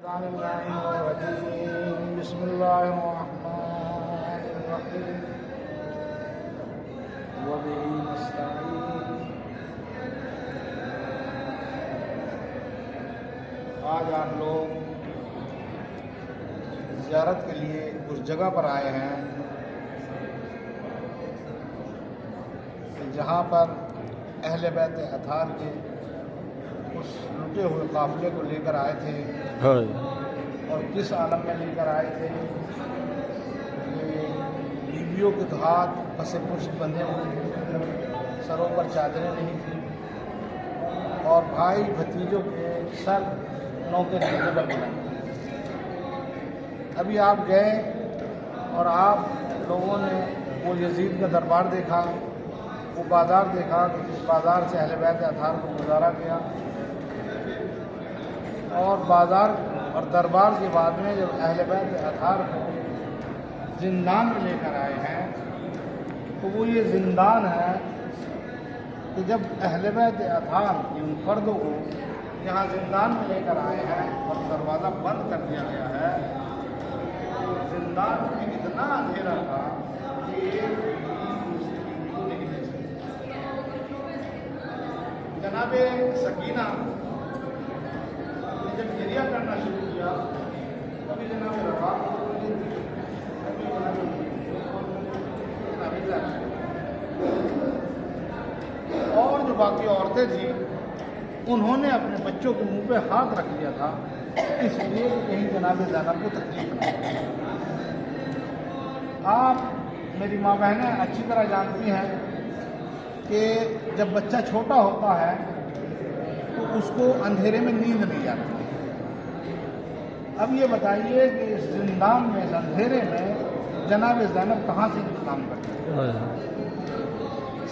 بسم اللہ الرحمن الرحیم وبہ نستعین۔ آج آپ لوگ زیارت کے لیے اس جگہ پر آئے ہیں جہاں پر اہل بیت اطہار کے اس لٹے ہوئے قافلے کو لے کر آئے تھے اور کس عالم میں لے کر آئے تھے۔ یہ بیویوں کے ہاتھ پس پشت بندھے ہوئے تھے، سروں پر چادریں نہیں تھیں اور بھائی بھتیجوں کے سر نو کے نیچے پر بلند۔ ابھی آپ گئے اور آپ لوگوں نے وہ یزید کا دربار دیکھا، وہ بازار دیکھا کہ جس بازار سے اہل بیت اطہار کو گزارا گیا، اور بازار اور دربار کے بعد میں جب اہل بیت اطہار کو زندان میں لے کر آئے ہیں تو وہ یہ زندان ہے کہ جب اہل بیت اطہار ان فردوں کو یہاں زندان میں لے کر آئے ہیں اور دروازہ بند کر دیا گیا ہے، تو زندان میں اتنا اندھیرا تھا کہ نہیں لے سکتے۔ جناب سکینہ جب گریہ کرنا شروع کیا، کبھی جناب رباب اور جو باقی عورتیں تھیں انہوں نے اپنے بچوں کے منہ پہ ہاتھ رکھ لیا تھا، اس لیے کہ کہیں جناب زینب کو تکلیف نہ ہو۔ آپ میری ماں بہنیں اچھی طرح جانتی ہیں کہ جب بچہ چھوٹا ہوتا ہے تو اس کو اندھیرے میں نیند نہیں آتی۔ اب یہ بتائیے کہ اس زندان میں، اس اندھیرے میں جناب زینب کہاں سے انتظام کرتی؟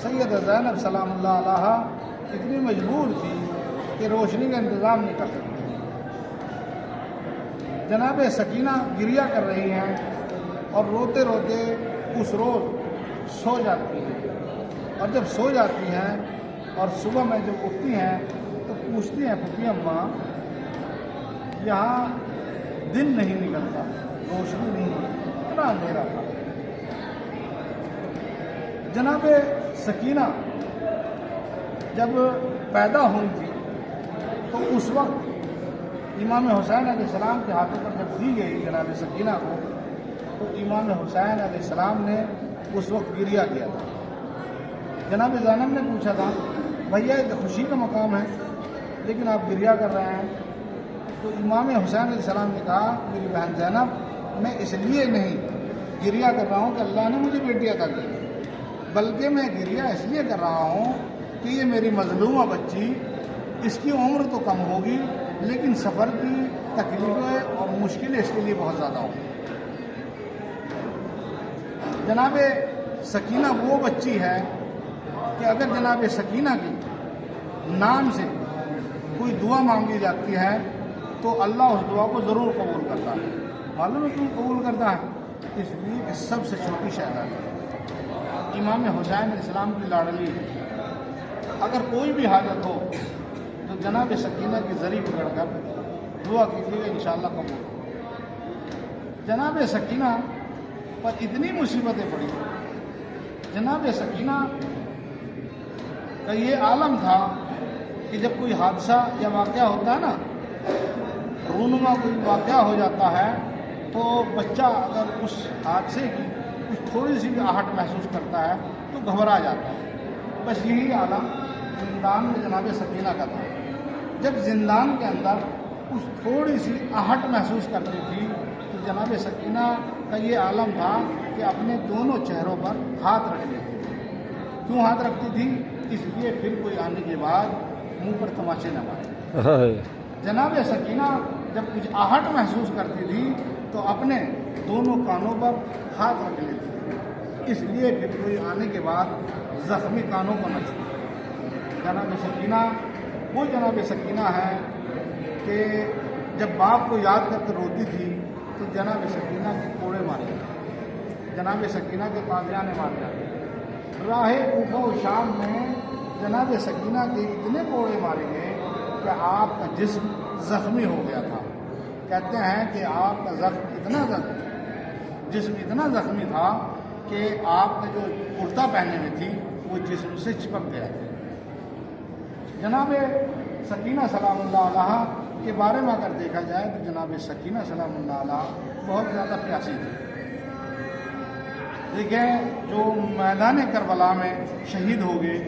سید زینب سلام اللہ علیہ اتنی مجبور تھی کہ روشنی کا انتظام نہیں کر سکتی۔ جناب سکینہ گریہ کر رہی ہیں اور روتے روتے اس روز سو جاتی ہیں، اور جب سو جاتی ہیں اور صبح میں جب اٹھتی ہیں تو پوچھتی ہیں پھپھی اماں یہاں دن نہیں نکلتا، روشنی نہیں ہوتی، اتنا اندھیرا تھا۔ جناب سکینہ جب پیدا ہوئی تھی تو اس وقت امام حسین علیہ السلام کے ہاتھوں پر جب دی گئی جناب سکینہ کو، تو امام حسین علیہ السلام نے اس وقت گریہ کیا تھا۔ جناب زینب نے پوچھا تھا بھیا یہ خوشی کا مقام ہے لیکن آپ گریہ کر رہے ہیں، تو امام حسین علیہ السلام نے کہا میری بہن زینب میں اس لیے نہیں گریہ کر رہا ہوں کہ اللہ نے مجھے بیٹی عطا کی، بلکہ میں گریہ اس لیے کر رہا ہوں کہ یہ میری مظلومہ بچی، اس کی عمر تو کم ہوگی لیکن سفر کی تکلیفیں اور مشکلیں اس کے لیے بہت زیادہ ہوں۔ جناب سکینہ وہ بچی ہے کہ اگر جناب سکینہ کی نام سے کوئی دعا مانگی جاتی ہے تو اللہ اس دعا کو ضرور قبول کرتا ہے۔ معلوم ہے کیوں قبول کرتا ہے؟ اس لیے کہ سب سے چھوٹی شہزادی امام حسین علیہ السلام کی لاڈلی ہے۔ اگر کوئی بھی حاجت ہو تو جناب سکینہ کی ذریعہ پکڑ کر دعا کیجیے گا، انشاءاللہ قبول ہو۔ جناب سکینہ پر اتنی مصیبتیں پڑی، جناب سکینہ کا یہ عالم تھا کہ جب کوئی حادثہ یا واقعہ ہوتا ہے نا، رونما کوئی واقعہ ہو جاتا ہے تو بچہ اگر اس حادثے کی کچھ تھوڑی سی بھی آہٹ محسوس کرتا ہے تو گھبرا جاتا ہے۔ بس یہی عالم زندان میں جناب سکینہ کا تھا۔ جب زندان کے اندر کچھ تھوڑی سی آہٹ محسوس کرتی تھی تو جناب سکینہ کا یہ عالم تھا کہ اپنے دونوں چہروں پر ہاتھ رکھ لیتی تھی۔ کیوں ہاتھ رکھتی تھی؟ اس لیے پھر کوئی آنے کے بعد منہ پر تماچے نہ مارے۔ جناب سکینہ جب کچھ آہٹ محسوس کرتی تھی تو اپنے دونوں کانوں پر ہاتھ رکھ لیتی تھی، اس لیے پھر کوئی آنے کے بعد زخمی کانوں کو نہ چھوڑے۔ جناب سکینہ وہ جناب سکینہ ہے کہ جب باپ کو یاد کر کے روتی تھی تو جناب سکینہ کے کوڑے مارے جاتے، جناب سکینہ کے قاضیانے مارے جاتے۔ راہ کوفہ و شام میں جناب سکینہ کے اتنے کوڑے مارے گئے کہ آپ کا جسم زخمی ہو گیا تھا۔ کہتے ہیں کہ آپ کا جسم اتنا زخمی تھا کہ آپ نے جو کرتا پہنے میں تھی وہ جسم سے چپک گیا تھا۔ جناب سکینہ سلام اللہ علیہ کے بارے میں اگر دیکھا جائے تو جناب سکینہ سلام اللہ علیہ بہت زیادہ پیاسی تھی۔ دیکھیں جو میدان کربلا میں شہید ہو گئے